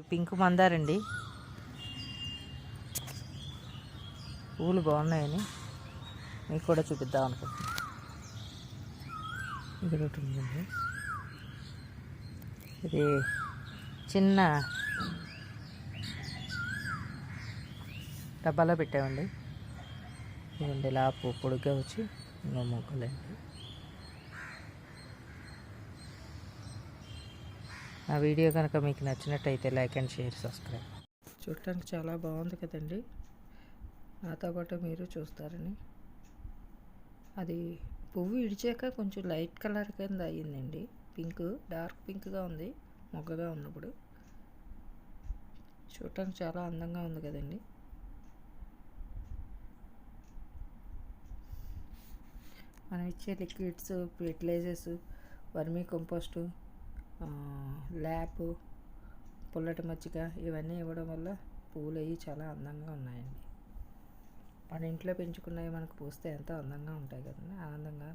Pink మందారండి, పూలు బాగున్నాయని మీకు కూడా చూపిద్దాం అనుకుంటున్నాను. ఇక్కడ ఒకటి ఉందండి, ఇది చిన్న డబ్బాలో పెట్టామండి. ఇదండి ఇలా పొడిగా వచ్చి ఇంకో మొక్కలండి. నా వీడియో కనుక మీకు నచ్చినట్టయితే లైక్ అండ్ షేర్, సబ్స్క్రైబ్. చూడటానికి చాలా బాగుంది కదండి, నాతో పాటు మీరు చూస్తారని. అది పువ్వు ఇడిచాక కొంచెం లైట్ కలర్ కింద అయ్యిందండి, పింక్ డార్క్ పింక్గా ఉంది మొగ్గగా ఉన్నప్పుడు. చూడటానికి చాలా అందంగా ఉంది కదండి. మనం ఇచ్చే లిక్విడ్స్, ఫెర్టిలైజర్స్, వర్మీ కంపోస్టు, ల్యాప్, పుల్లటి మజ్జిగ ఇవన్నీ ఇవ్వడం వల్ల పువ్వులు అవి చాలా అందంగా ఉన్నాయండి. మన ఇంట్లో పెంచుకున్నవి మనకు పూస్తే ఎంతో అందంగా ఉంటాయి కదండి, ఆనందంగా.